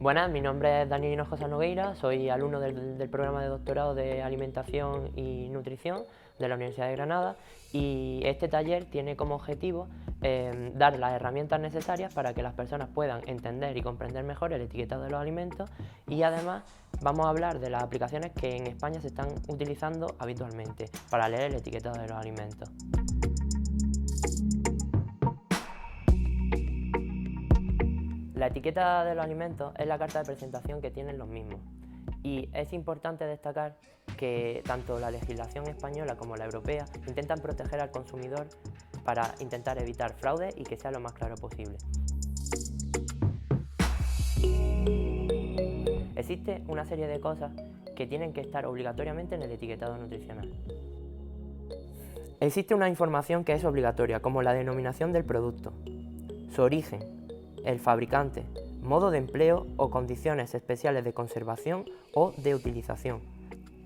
Buenas, mi nombre es Daniel Hinojosa Nogueira, soy alumno del programa de doctorado de Alimentación y Nutrición de la Universidad de Granada, y este taller tiene como objetivo dar las herramientas necesarias para que las personas puedan entender y comprender mejor el etiquetado de los alimentos, y además vamos a hablar de las aplicaciones que en España se están utilizando habitualmente para leer el etiquetado de los alimentos. La etiqueta de los alimentos es la carta de presentación que tienen los mismos, y es importante destacar que tanto la legislación española como la europea intentan proteger al consumidor para intentar evitar fraude y que sea lo más claro posible. Existe una serie de cosas que tienen que estar obligatoriamente en el etiquetado nutricional. Existe una información que es obligatoria, como la denominación del producto, su origen, el fabricante, modo de empleo o condiciones especiales de conservación o de utilización,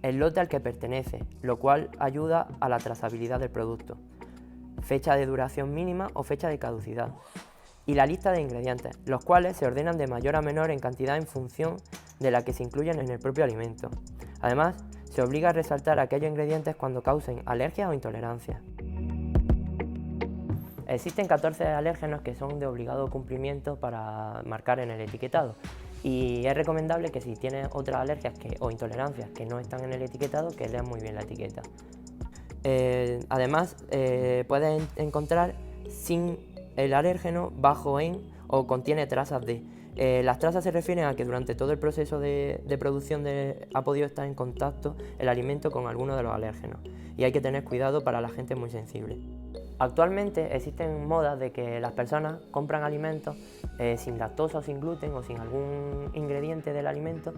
el lote al que pertenece, lo cual ayuda a la trazabilidad del producto, fecha de duración mínima o fecha de caducidad, y la lista de ingredientes, los cuales se ordenan de mayor a menor en cantidad en función de la que se incluyen en el propio alimento. Además, se obliga a resaltar aquellos ingredientes cuando causen alergias o intolerancias. Existen 14 alérgenos que son de obligado cumplimiento para marcar en el etiquetado, y es recomendable que si tienes otras alergias o intolerancias que no están en el etiquetado, que leas muy bien la etiqueta. Además, puedes encontrar sin el alérgeno, bajo en o contiene trazas de. Las trazas se refieren a que durante todo el proceso de producción ha podido estar en contacto el alimento con alguno de los alérgenos, y hay que tener cuidado para la gente muy sensible. Actualmente existen modas de que las personas compran alimentos sin lactosa o sin gluten o sin algún ingrediente del alimento,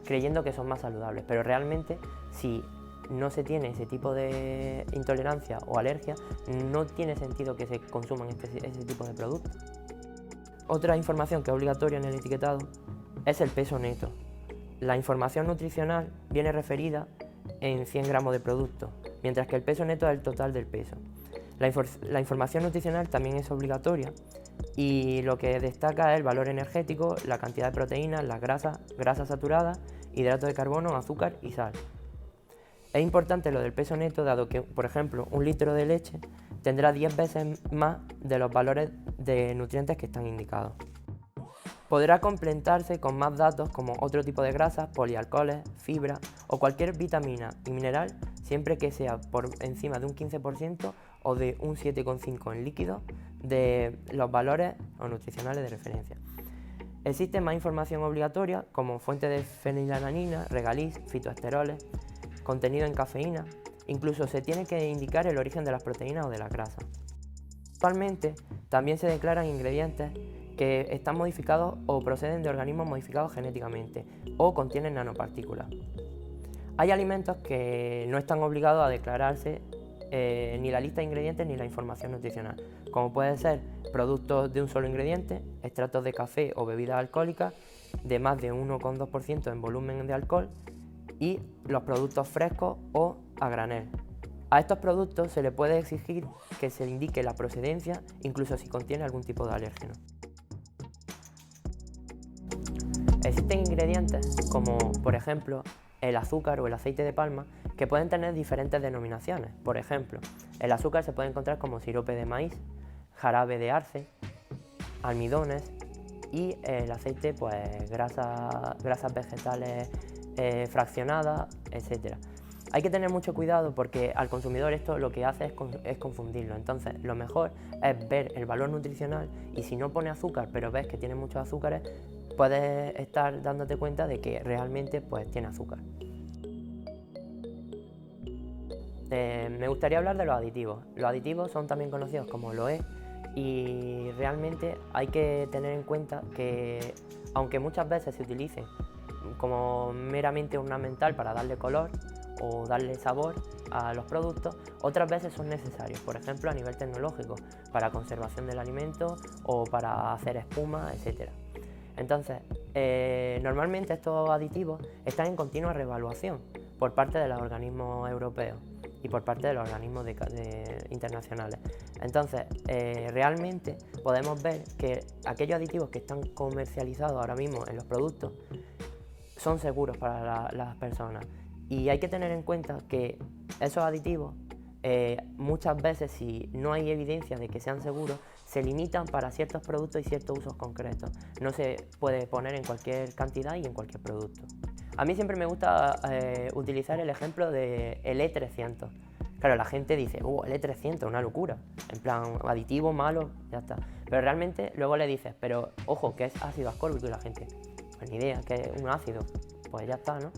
creyendo que son más saludables, pero realmente si no se tiene ese tipo de intolerancia o alergia, no tiene sentido que se consuman ese tipo de productos. Otra información que es obligatoria en el etiquetado es el peso neto. La información nutricional viene referida en 100 gramos de producto, mientras que el peso neto es el total del peso. La información nutricional también es obligatoria, y lo que destaca es el valor energético, la cantidad de proteínas, las grasas saturadas, hidratos de carbono, azúcar y sal. Es importante lo del peso neto, dado que, por ejemplo, un litro de leche tendrá 10 veces más de los valores de nutrientes que están indicados. Podrá complementarse con más datos como otro tipo de grasas, polialcoholes, fibra o cualquier vitamina y mineral, siempre que sea por encima de un 15% o de un 7,5% en líquido de los valores o nutricionales de referencia. Existe más información obligatoria como fuente de fenilalanina, regaliz, fitoesteroles, contenido en cafeína. Incluso se tiene que indicar el origen de las proteínas o de las grasas. Actualmente también se declaran ingredientes que están modificados o proceden de organismos modificados genéticamente o contienen nanopartículas. Hay alimentos que no están obligados a declararse ni la lista de ingredientes ni la información nutricional, como pueden ser productos de un solo ingrediente, extractos de café o bebidas alcohólicas de más de 1,2% en volumen de alcohol, y los productos frescos o a granel. A estos productos se le puede exigir que se indique la procedencia, incluso si contiene algún tipo de alérgeno. Existen ingredientes como, por ejemplo, el azúcar o el aceite de palma, que pueden tener diferentes denominaciones. Por ejemplo, el azúcar se puede encontrar como sirope de maíz, jarabe de arce, almidones, y el aceite, pues grasas vegetales fraccionadas, etc. Hay que tener mucho cuidado porque al consumidor esto lo que hace es confundirlo. Entonces lo mejor es ver el valor nutricional, y si no pone azúcar pero ves que tiene muchos azúcares, puedes estar dándote cuenta de que realmente pues tiene azúcar. Me gustaría hablar de los aditivos. Los aditivos son también conocidos como LOE, y realmente hay que tener en cuenta que aunque muchas veces se utilicen como meramente ornamental para darle color o darle sabor a los productos, otras veces son necesarios, por ejemplo a nivel tecnológico, para conservación del alimento o para hacer espuma, etc. Entonces, normalmente estos aditivos están en continua reevaluación por parte de los organismos europeos, y por parte de los organismos internacionales. Entonces, realmente podemos ver que aquellos aditivos que están comercializados ahora mismo en los productos son seguros para las personas. Y hay que tener en cuenta que esos aditivos, muchas veces, si no hay evidencia de que sean seguros, se limitan para ciertos productos y ciertos usos concretos. No se puede poner en cualquier cantidad y en cualquier producto. A mí siempre me gusta utilizar el ejemplo del E300. Claro, la gente dice, el E300, una locura, en plan, aditivo, malo, ya está. Pero realmente luego le dices, pero ojo, que es ácido ascórbico, y la gente, pues ni idea, que es un ácido, pues ya está, ¿no?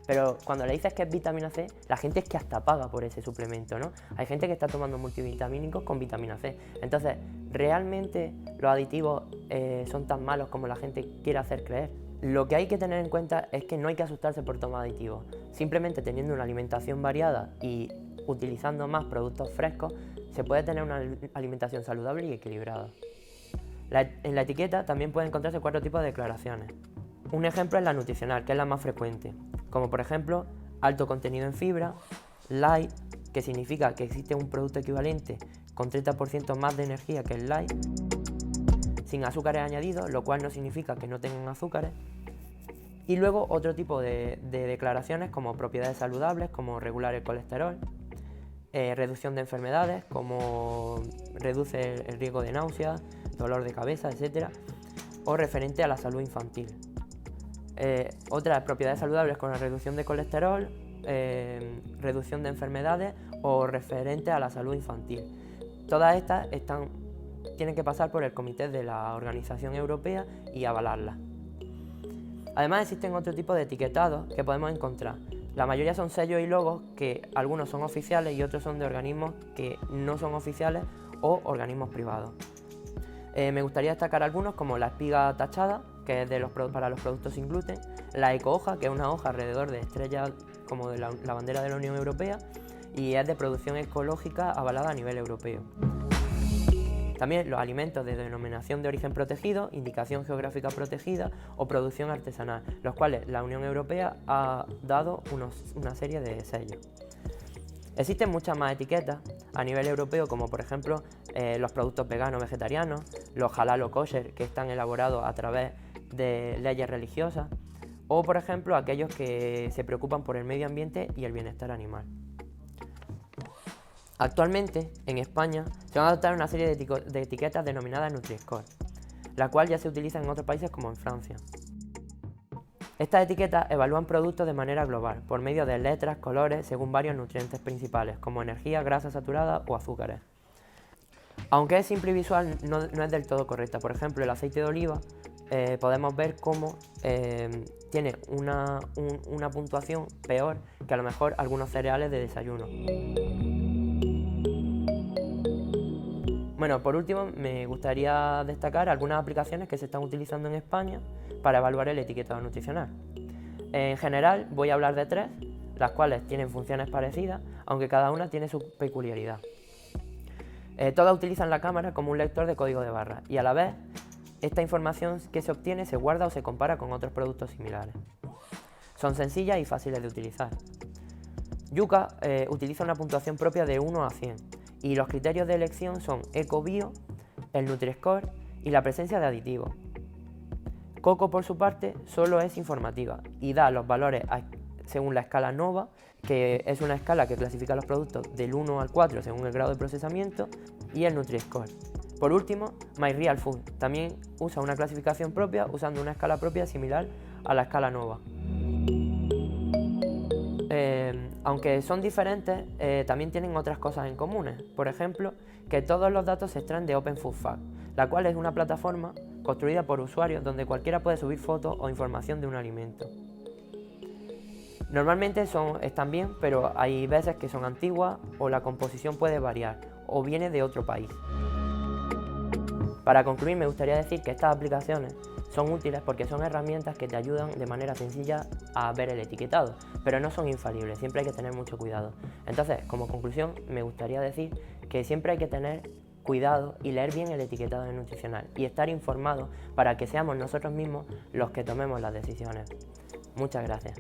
Pero cuando le dices que es vitamina C, la gente es que hasta paga por ese suplemento, ¿no? Hay gente que está tomando multivitamínicos con vitamina C. Entonces, ¿realmente los aditivos son tan malos como la gente quiere hacer creer? Lo que hay que tener en cuenta es que no hay que asustarse por tomar aditivos. Simplemente teniendo una alimentación variada y utilizando más productos frescos, se puede tener una alimentación saludable y equilibrada. En la etiqueta también pueden encontrarse 4 tipos de declaraciones. Un ejemplo es la nutricional, que es la más frecuente, como por ejemplo, alto contenido en fibra, light, que significa que existe un producto equivalente con 30% más de energía que el light, sin azúcares añadidos, lo cual no significa que no tengan azúcares. Y luego otro tipo de declaraciones como propiedades saludables, como regular el colesterol, reducción de enfermedades, como reduce el riesgo de náuseas, dolor de cabeza, etc. O referente a la salud infantil. Otras propiedades saludables con la reducción de colesterol, reducción de enfermedades o referente a la salud infantil. Todas estas tienen que pasar por el comité de la Organización Europea y avalarlas. Además existen otro tipo de etiquetados que podemos encontrar. La mayoría son sellos y logos, que algunos son oficiales y otros son de organismos que no son oficiales o organismos privados. Me gustaría destacar algunos como la espiga tachada, que es para los productos sin gluten, la ecohoja, que es una hoja alrededor de estrellas como de la bandera de la Unión Europea y es de producción ecológica avalada a nivel europeo. También los alimentos de denominación de origen protegido, indicación geográfica protegida o producción artesanal, los cuales la Unión Europea ha dado una serie de sellos. Existen muchas más etiquetas a nivel europeo, como por ejemplo los productos veganos vegetarianos, los halal o kosher, que están elaborados a través de leyes religiosas, o por ejemplo aquellos que se preocupan por el medio ambiente y el bienestar animal. Actualmente, en España, se van a adoptar una serie de etiquetas denominadas Nutri-Score, la cual ya se utiliza en otros países como en Francia. Estas etiquetas evalúan productos de manera global, por medio de letras, colores, según varios nutrientes principales, como energía, grasa saturada o azúcares. Aunque es simple y visual, no es del todo correcta. Por ejemplo, el aceite de oliva, podemos ver cómo tiene una puntuación peor que a lo mejor algunos cereales de desayuno. Bueno, por último, me gustaría destacar algunas aplicaciones que se están utilizando en España para evaluar el etiquetado nutricional. En general, voy a hablar de 3, las cuales tienen funciones parecidas, aunque cada una tiene su peculiaridad. Todas utilizan la cámara como un lector de código de barras y a la vez, esta información que se obtiene se guarda o se compara con otros productos similares. Son sencillas y fáciles de utilizar. Yuka utiliza una puntuación propia de 1 a 100 y los criterios de elección son EcoBio, el Nutri-Score y la presencia de aditivos. Coco, por su parte, solo es informativa y da los valores según la escala NOVA, que es una escala que clasifica los productos del 1 al 4 según el grado de procesamiento, y el Nutri-Score. Por último, MyRealFood también usa una clasificación propia usando una escala propia similar a la escala NOVA. Aunque son diferentes, también tienen otras cosas en comunes. Por ejemplo, que todos los datos se extraen de Open Food Facts, la cual es una plataforma construida por usuarios donde cualquiera puede subir fotos o información de un alimento. Normalmente están bien, pero hay veces que son antiguas o la composición puede variar o viene de otro país. Para concluir, me gustaría decir que estas aplicaciones son útiles porque son herramientas que te ayudan de manera sencilla a ver el etiquetado, pero no son infalibles, siempre hay que tener mucho cuidado. Entonces, como conclusión, me gustaría decir que siempre hay que tener cuidado y leer bien el etiquetado nutricional y estar informados para que seamos nosotros mismos los que tomemos las decisiones. Muchas gracias.